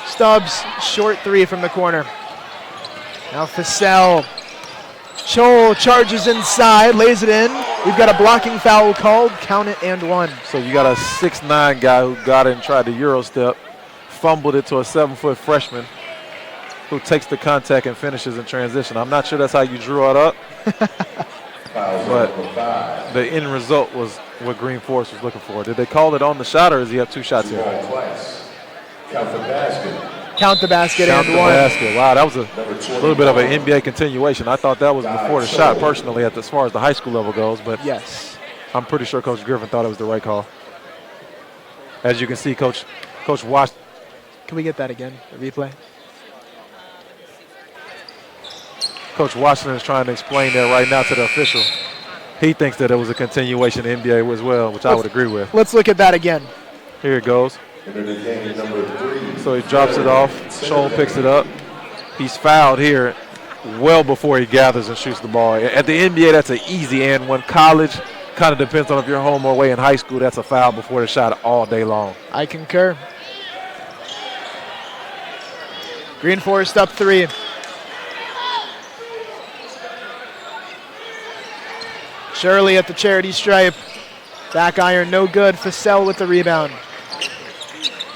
Speaker 2: Stubbs, short 3 from the corner. Now Vassell. Chol charges inside, lays it in. We've got a blocking foul called. Count it and 1.
Speaker 3: So you got a 6'9" guy who got it and tried the Euro step, fumbled it to a 7-foot freshman who takes the contact and finishes in transition. I'm not sure that's how you drew it up, but the end result was what Greenforest was looking for. Did they call it on the shot, or does he have 2 shots here?
Speaker 4: Count the basket.
Speaker 2: Count the basket
Speaker 3: Count
Speaker 2: and
Speaker 3: the
Speaker 2: 1.
Speaker 3: basket. Wow, that was a little bit of an NBA continuation. I thought that was before the shot, personally, as far as the high school level goes, but
Speaker 2: yes,
Speaker 3: I'm pretty sure Coach Griffin thought it was the right call. As you can see, Coach Wash.
Speaker 2: Can we get that again, the replay?
Speaker 3: Coach Washington is trying to explain that right now to the official. He thinks that it was a continuation in the NBA as well, which I would agree with.
Speaker 2: Let's look at that again.
Speaker 3: Here it goes. So he drops it off. Scholl picks it up. He's fouled here well before he gathers and shoots the ball. At the NBA, that's an easy and 1. College kind of depends on if you're home or away. In high school, that's a foul before the shot all day long.
Speaker 2: I concur. Greenforest up 3. Shirley at the charity stripe. Back iron, no good. Vassell with the rebound.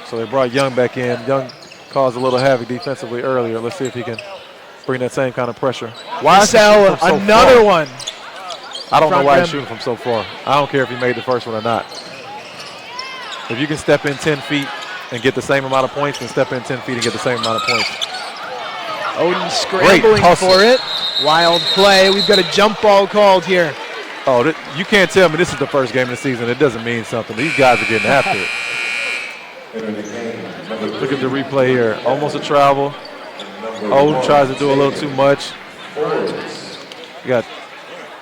Speaker 3: So they brought Young back in. Young caused a little havoc defensively earlier. Let's see if he can bring that same kind of pressure. Why is he
Speaker 2: Sell
Speaker 3: shooting from so
Speaker 2: another
Speaker 3: far?
Speaker 2: one.
Speaker 3: I don't know
Speaker 2: Front
Speaker 3: why
Speaker 2: rim.
Speaker 3: he's shooting from so far. I don't care if he made the first one or not. If you can step in 10 feet and get the same amount of points, then step in 10 feet and get the same amount of points.
Speaker 2: Odin scrambling for it. Wild play. We've got a jump ball called here.
Speaker 3: Oh, you can't tell me this is the first game of the season. It doesn't mean something. These guys are getting after it. Look at the replay here. Almost a travel. Odin tries to do a little too much. You got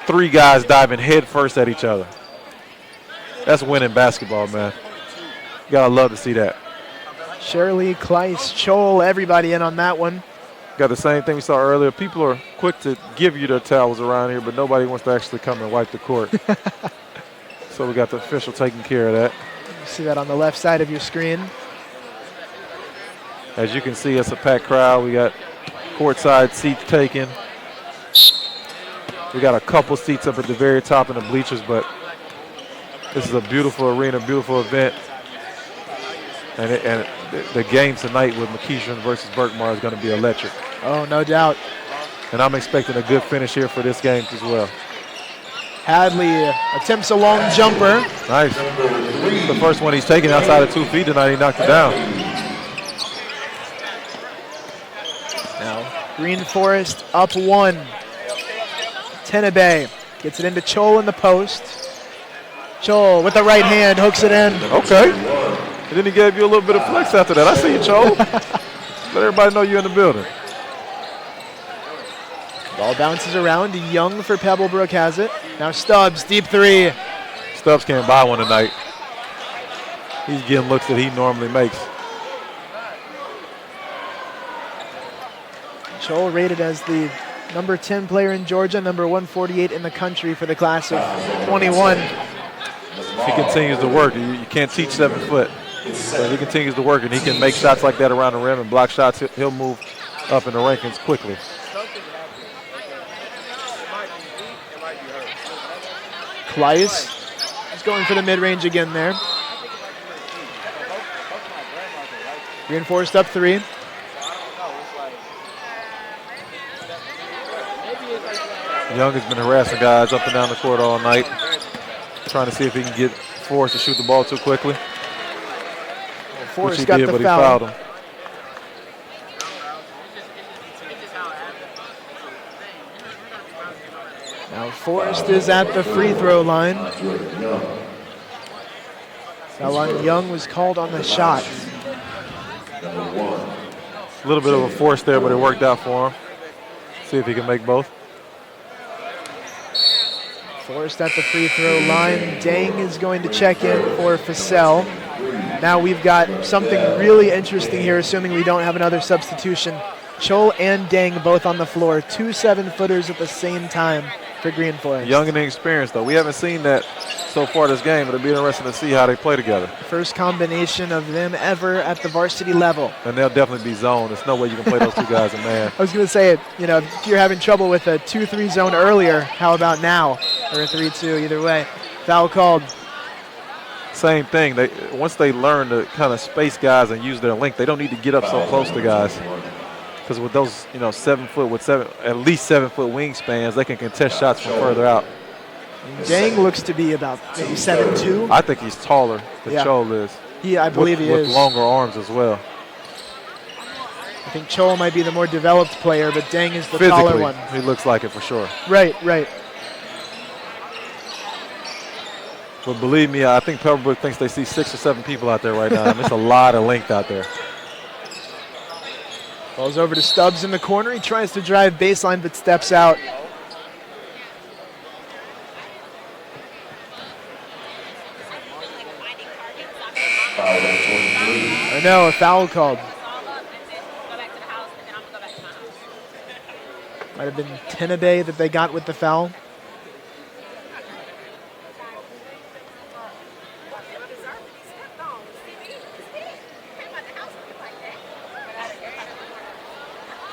Speaker 3: 3 guys diving head first at each other. That's winning basketball, man. You gotta love to see that.
Speaker 2: Shirley, Kleiss, Chol, everybody in on that one.
Speaker 3: Got the same thing we saw earlier. People are quick to give you their towels around here, but nobody wants to actually come and wipe the court. So we got the official taking care of that.
Speaker 2: You see that on the left side of your screen.
Speaker 3: As you can see, it's a packed crowd. We got courtside seats taken. We got a couple seats up at the very top in the bleachers, but this is a beautiful arena, beautiful event. And the game tonight with McEachern versus Berkmar is going to be electric.
Speaker 2: Oh, no doubt.
Speaker 3: And I'm expecting a good finish here for this game as well.
Speaker 2: Hadley attempts a long jumper.
Speaker 3: Nice. The first one he's taken outside of 2 feet tonight, he knocked it down.
Speaker 2: Now, Greenforest up 1. Tenabe gets it into Chol in the post. Chol with the right hand hooks it in.
Speaker 3: Okay. And then he gave you a little bit of flex after that. I see you, Chol. Let everybody know you're in the building.
Speaker 2: Ball bounces around. Young for Pebblebrook has it. Now Stubbs, deep 3.
Speaker 3: Stubbs can't buy one tonight. He's getting looks that he normally makes.
Speaker 2: Chol rated as the number 10 player in Georgia, number 148 in the country for the class of 21.
Speaker 3: If he continues to work, you can't teach 7 foot. But if he continues to work and he can make shots like that around the rim and block shots, he'll move up in the rankings quickly.
Speaker 2: Kleiss is going for the mid-range again there. Greenforest up 3.
Speaker 3: Young has been harassing guys up and down the court all night, trying to see if he can get Forrest to shoot the ball too quickly.
Speaker 2: Forrest got the
Speaker 3: but he
Speaker 2: foul.
Speaker 3: fouled him.
Speaker 2: Now Forrest is at the free throw line. Foul on Young was called on the shot.
Speaker 3: A little bit of a force there, but it worked out for him. See if he can make both.
Speaker 2: Forrest at the free throw line. Dang is going to check in for Fussell. Now we've got something really interesting here, assuming we don't have another substitution. Chol and Dang both on the floor. 2 7-footers at the same time for Greenforest.
Speaker 3: Young and inexperienced, though. We haven't seen that so far this game, but it'll be interesting to see how they play together.
Speaker 2: First combination of them ever at the varsity level.
Speaker 3: And they'll definitely be zoned. There's no way you can play those 2 guys in man.
Speaker 2: I was going to say, if you're having trouble with a 2-3 zone earlier, how about now? Or a 3-2, either way. Foul called.
Speaker 3: Same thing. Once they learn to kind of space guys and use their length, they don't need to get up so close to guys. Because with those, 7 foot with at least 7 foot wingspans, they can contest shots from further out.
Speaker 2: Dang looks to be about maybe 7'2".
Speaker 3: I think he's taller than Chol is.
Speaker 2: Yeah, I believe he is.
Speaker 3: With longer arms as well.
Speaker 2: I think Chol might be the more developed player, but Dang is the
Speaker 3: Physically,
Speaker 2: taller one.
Speaker 3: He looks like it for sure.
Speaker 2: Right.
Speaker 3: But believe me, I think Pebblebrook thinks they see 6 or 7 people out there right now. And there's a lot of length out there.
Speaker 2: Ball's over to Stubbs in the corner. He tries to drive baseline, but steps out. I know, a foul called. Might have been Tenabe that they got with the foul.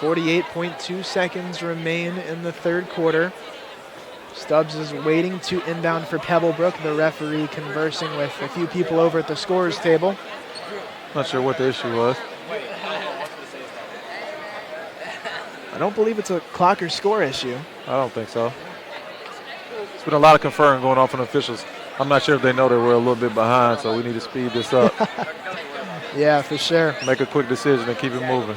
Speaker 2: .2 seconds remain in the third quarter. Stubbs is waiting to inbound for Pebblebrook. The referee conversing with a few people over at the scorer's table.
Speaker 3: Not sure what the issue was.
Speaker 2: don't believe it's a clock or score issue.
Speaker 3: I don't think so. It's been a lot of conferring going on from the officials. I'm not sure if they know that we're a little bit behind, so we need to speed this up.
Speaker 2: Yeah, for sure.
Speaker 3: Make a quick decision and keep it moving.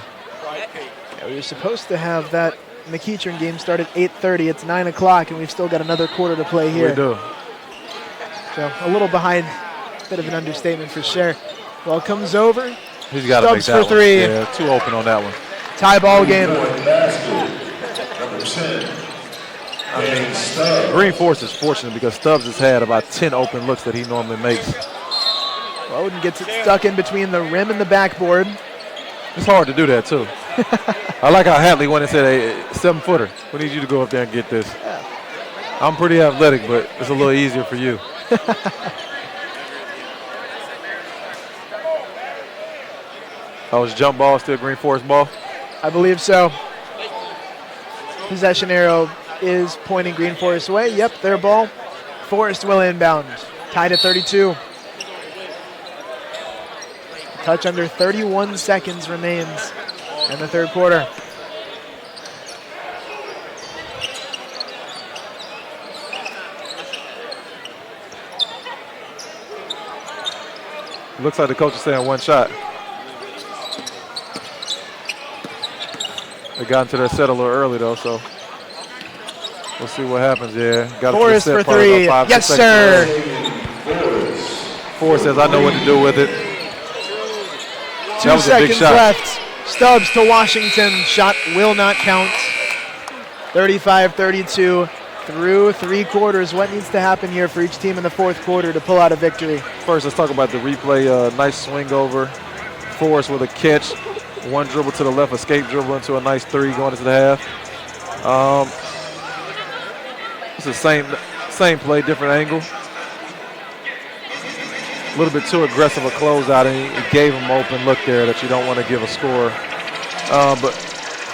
Speaker 2: Yeah, we were supposed to have that McEachern game start at 8:30. It's 9 o'clock, and we've still got another quarter to play here.
Speaker 3: We do.
Speaker 2: So a little behind, bit of an understatement for sure. Ball comes over.
Speaker 3: He's got to make that
Speaker 2: for three.
Speaker 3: one. Yeah, too open on that one.
Speaker 2: Tie ball game.
Speaker 3: I mean, Greenforest is fortunate because Stubbs has had about 10 open looks that he normally makes.
Speaker 2: Bowden gets it stuck in between the rim and the backboard.
Speaker 3: It's hard to do that, too. I like how Hatley went and said, hey, 7-footer, we need you to go up there and get this.
Speaker 2: Yeah.
Speaker 3: I'm pretty athletic, but it's a little easier for you. That was jump ball, still Greenforest ball?
Speaker 2: I believe so. Possession arrow is pointing Greenforest away. Yep, their ball. Forest will inbound. Tied at 32. Touch under 31 seconds remains in the third quarter.
Speaker 3: Looks like the coach is saying one shot. They got into their set a little early, though, so we'll see what happens. Yeah, got
Speaker 2: Forrest for three. Yes, sir.
Speaker 3: Forrest says, I know what to do with it.
Speaker 2: 2 seconds left. Stubbs to Washington. Shot will not count. 35-32 through 3 quarters. What needs to happen here for each team in the fourth quarter to pull out a victory?
Speaker 3: First, let's talk about the replay. Nice swing over. Forrest with a catch. One dribble to the left, escape dribble into a nice 3 going into the half. It's the same play, different angle. A little bit too aggressive a closeout, and he gave him open look there that you don't want to give a score. But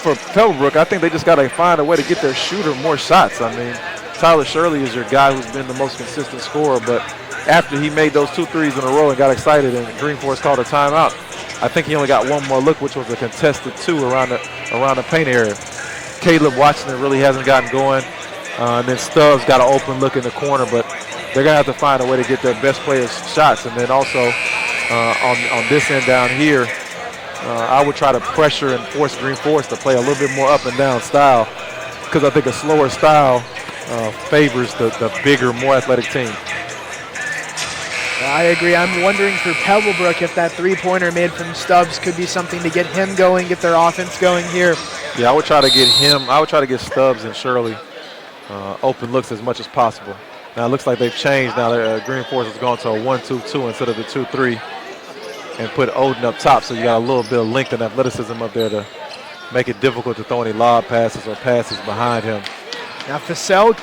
Speaker 3: for Pebblebrook, I think they just got to find a way to get their shooter more shots. I mean, Tyler Shirley is your guy who's been the most consistent scorer, but after he made those 2 threes in a row and got excited and Greenforest called a timeout, I think he only got one more look, which was a contested 2 around the paint area. Caleb Washington really hasn't gotten going. And then Stubbs got an open look in the corner, but they're going to have to find a way to get their best players shots. And then also on this end down here, I would try to pressure and force Greenforest to play a little bit more up and down style, because I think a slower style favors the bigger, more athletic team.
Speaker 2: I agree. I'm wondering for Pebblebrook if that 3-pointer made from Stubbs could be something to get him going, get their offense going here.
Speaker 3: Yeah, I would try to get him. I would try to get Stubbs and Shirley open looks as much as possible. Now it looks like they've changed. Now Greenforest has gone to a 1-2-2 instead of the 2-3, and put Oden up top, so you got a little bit of length and athleticism up there to make it difficult to throw any lob passes or passes behind him.
Speaker 2: Now Fasell